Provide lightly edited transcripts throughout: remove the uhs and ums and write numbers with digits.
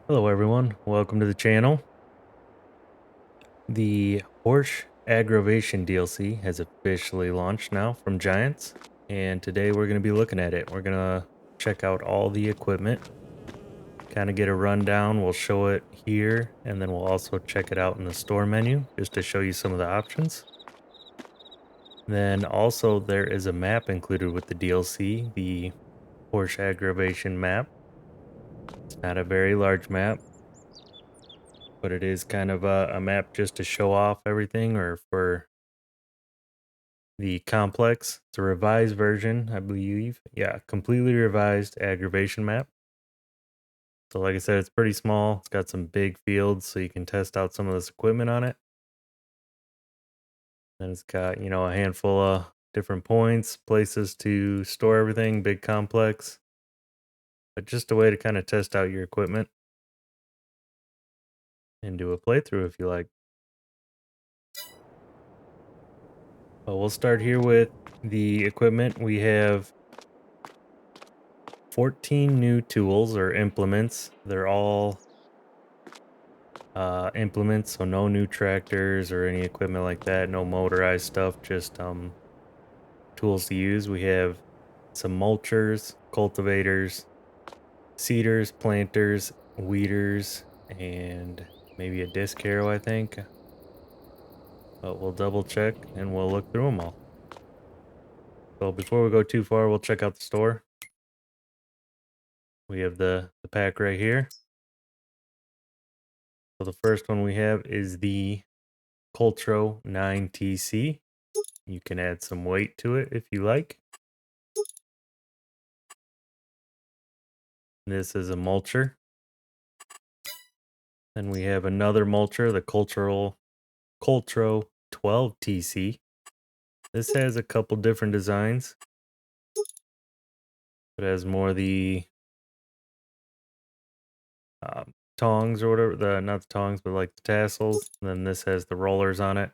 Hello everyone, welcome to the channel. The Horsh AgroVation DLC has officially launched now from Giants, and today we're going to be looking at it. We're going to check out all the equipment, kind of get a rundown. We'll show it here, and then we'll also check it out in the store menu just to show you some of the options. Then also there is a map included with the DLC, the Horsh AgroVation map. It's not a very large map, but it is kind of a map just to show off everything or for the complex. It's a revised version, I believe. Yeah, completely revised aggravation map. So like I said, it's pretty small. It's got some big fields so you can test out some of this equipment on it. And it's got, a handful of different points, places to store everything, big complex. But just a way to kind of test out your equipment and do a playthrough if you like. But we'll start here with the equipment. We have 14 new tools or implements. They're all implements, so no new tractors or any equipment like that, no motorized stuff, just tools to use. We have some mulchers, cultivators, seeders, planters, weeders, and maybe a disc harrow, I think. But we'll double check and we'll look through them all. So before we go too far, we'll check out the store. We have the pack right here. So the first one we have is the Coltro 9TC. You can add some weight to it if you like. This is a mulcher. Then we have another mulcher, the Coltro 12TC. This has a couple different designs. It has more the tongs or whatever, not the tongs, but like the tassels. And then this has the rollers on it.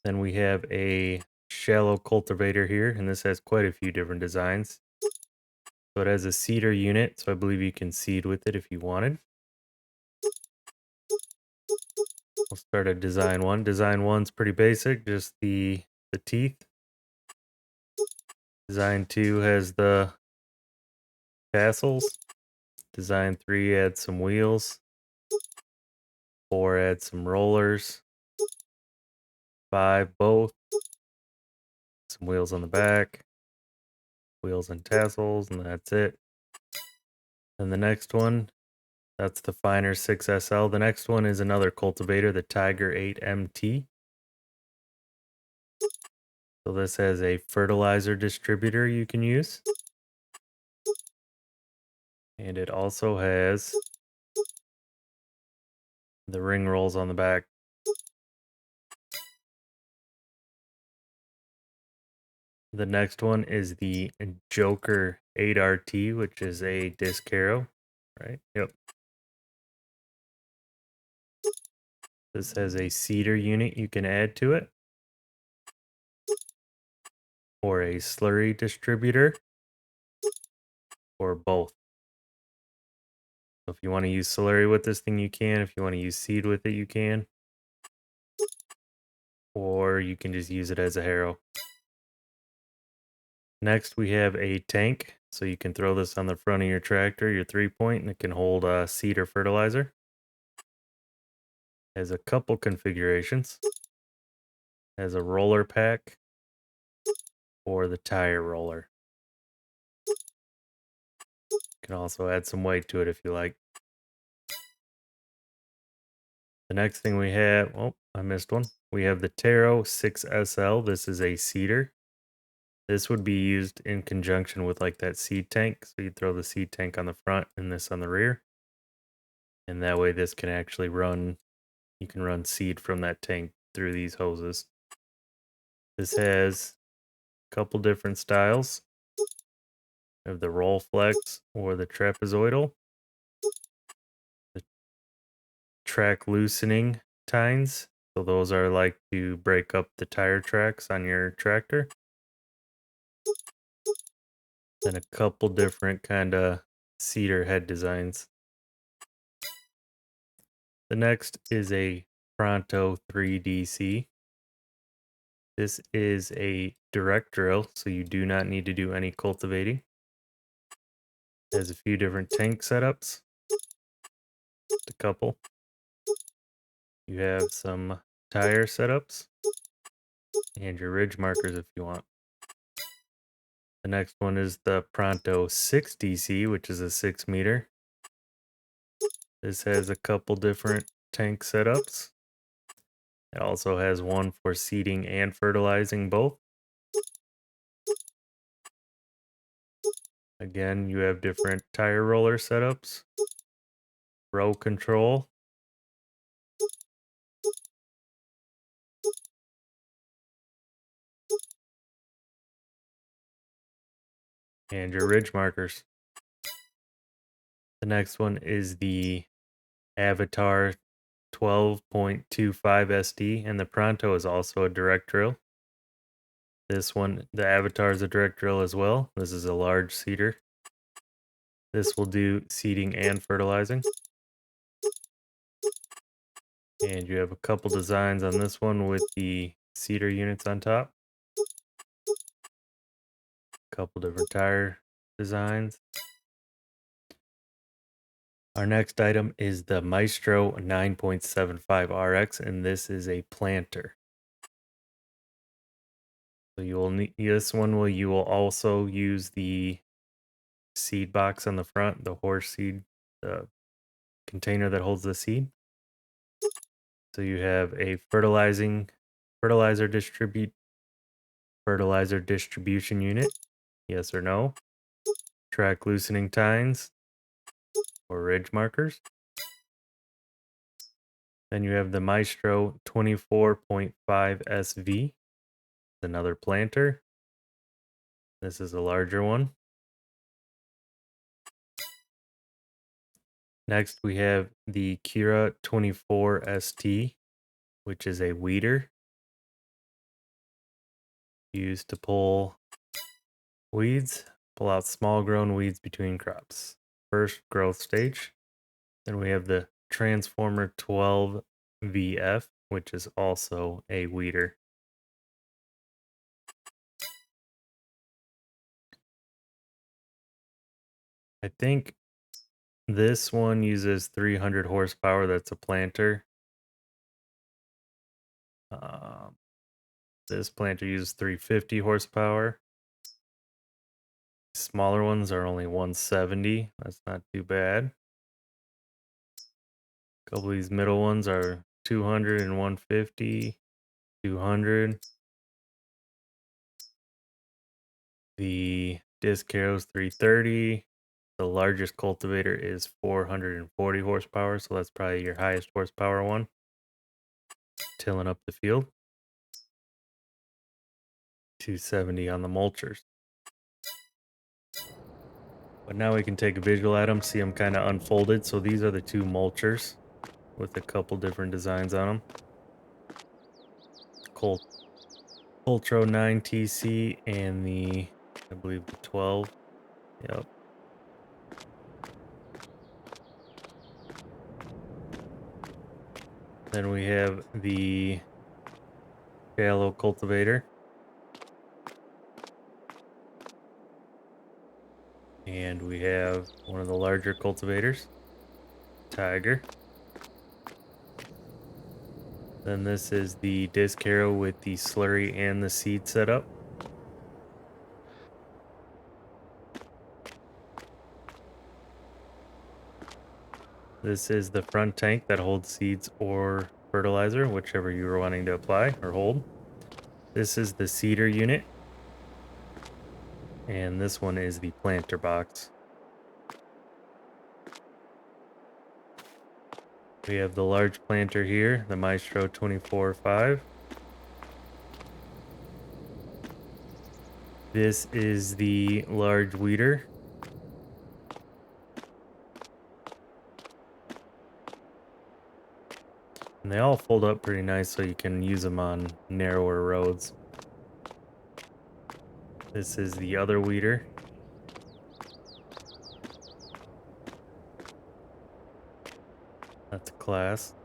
Then we have a shallow cultivator here, and this has quite a few different designs. So it has a seeder unit, so I believe you can seed with it if you wanted. We'll start at design one. Design one's pretty basic, just the teeth. Design 2 has the tassels. Design 3 adds some wheels. 4 adds some rollers. 5 both. Some wheels on the back. Wheels and tassels, and that's it. And the next one, that's the Finer 6SL. The next one is another cultivator, the Tiger 8MT. So this has a fertilizer distributor you can use. And it also has the ring rolls on the back. The next one is the Joker 8RT, which is a disc harrow, right? Yep. This has a seeder unit you can add to it, or a slurry distributor, or both. So if you want to use slurry with this thing, you can. If you want to use seed with it, you can. Or you can just use it as a harrow. Next, we have a tank. So you can throw this on the front of your tractor, your 3-point, and it can hold seed or fertilizer. Has a couple configurations. Has a roller pack or the tire roller. You can also add some weight to it if you like. The next thing we have, oh, I missed one. We have the Taro 6SL. This is a seeder. This would be used in conjunction with like that seed tank. So you throw the seed tank on the front and this on the rear. And that way this can actually run, you can run seed from that tank through these hoses. This has a couple different styles. We have the roll flex or the trapezoidal. The track loosening tines. So those are like to break up the tire tracks on your tractor. Then a couple different kind of cedar head designs. The next is a Pronto 3DC. This is a direct drill, so you do not need to do any cultivating. It has a few different tank setups, just a couple. You have some tire setups and your ridge markers if you want. The next one is the Pronto 6DC, which is a 6 meter. This has a couple different tank setups. It also has one for seeding and fertilizing both. Again, you have different tire roller setups, row control, and your ridge markers. The next one is the Avatar 12.25 SD, and the Pronto is also a direct drill. This one, the Avatar, is a direct drill as well. This is a large seeder. This will do seeding and fertilizing. And you have a couple designs on this one with the seeder units on top. A couple different tire designs. Our next item is the Maestro 9.75 RX, and this is a planter. So you will need this one. You will also use the seed box on the front, the Horsch seed, the container that holds the seed. So you have a fertilizer distribution unit, yes or no, track loosening tines or ridge markers. Then you have the Maestro 24.5 SV, another planter. This is a larger one. Next, we have the Kira 24 ST, which is a weeder used to pull weeds, pull out small grown weeds between crops. First growth stage. Then we have the Transformer 12 VF, which is also a weeder. I think this one uses 300 horsepower. That's a planter. This planter uses 350 horsepower. Smaller ones are only 170. That's not too bad. A couple of these middle ones are 200 and 150, 200. The disc harrow's 330. The largest cultivator is 440 horsepower, so that's probably your highest horsepower one. Tilling up the field. 270 on the mulchers. But now we can take a visual at them, see them kind of unfolded. So these are the two mulchers with a couple different designs on them. Ultra 9 TC and the, I believe, the 12. Yep. Then we have the shallow cultivator. And we have one of the larger cultivators, Tiger. Then this is the disc harrow with the slurry and the seed setup. This is the front tank that holds seeds or fertilizer, whichever you are wanting to apply or hold. This is the seeder unit. And this one is the planter box. We have the large planter here, the Maestro 24.5. This is the large weeder. And they all fold up pretty nice so you can use them on narrower roads. This is the other weeder. class.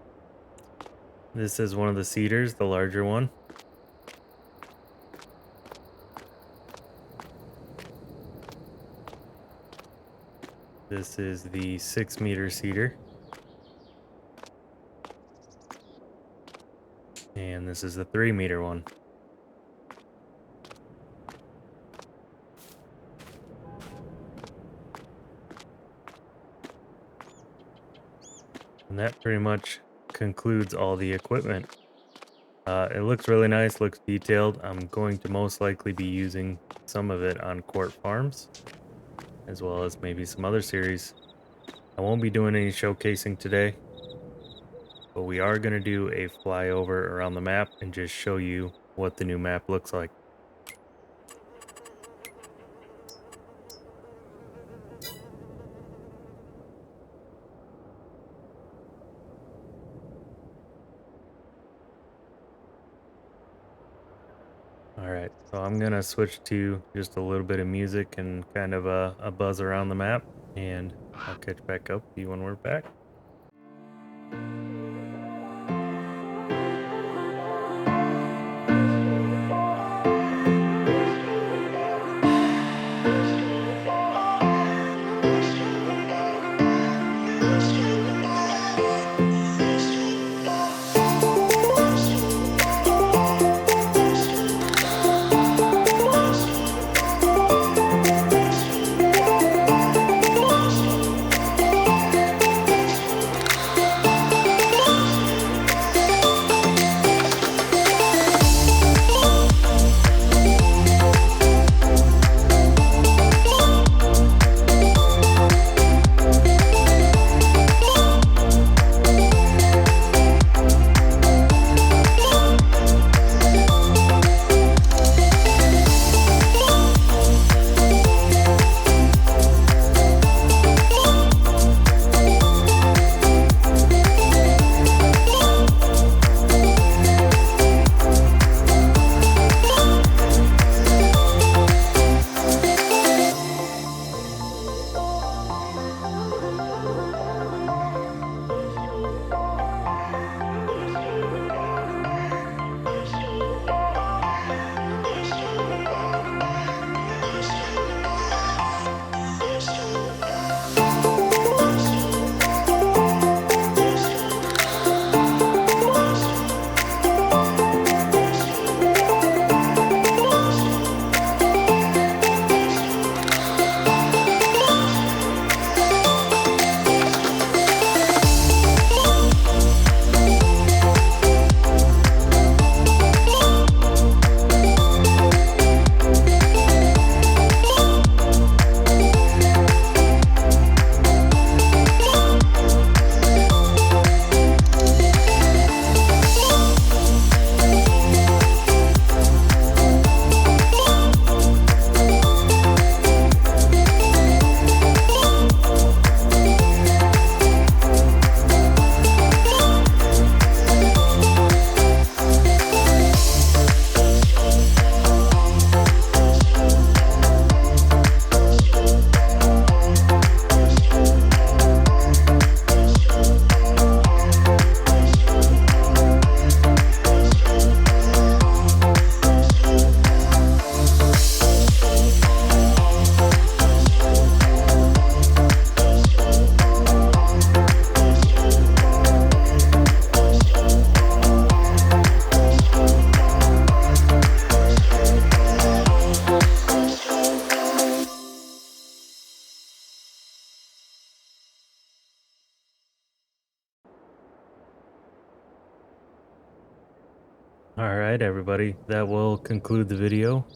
This is one of the seeders, the larger one. This is the 6-meter seeder. And this is the 3-meter one. And that pretty much concludes all the equipment. It looks really nice, looks detailed. I'm going to most likely be using some of it on Quart Farms, as well as maybe some other series. I won't be doing any showcasing today, but we are going to do a flyover around the map and just show you what the new map looks like. Alright, so I'm going to switch to just a little bit of music and kind of a buzz around the map, and I'll catch back up with you when we're back. Alright everybody, that will conclude the video.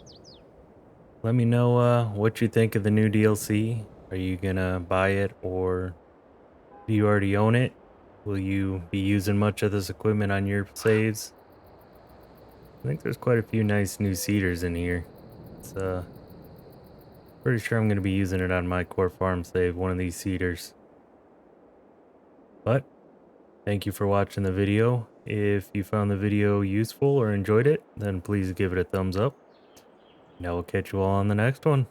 Let me know what you think of the new DLC. Are you gonna buy it, or do you already own it? Will you be using much of this equipment on your saves? I think there's quite a few nice new seeders in here. It's pretty sure I'm gonna be using it on my core farm save, one of these seeders. But thank you for watching the video. If you found the video useful or enjoyed it, then please give it a thumbs up. And I will catch you all on the next one.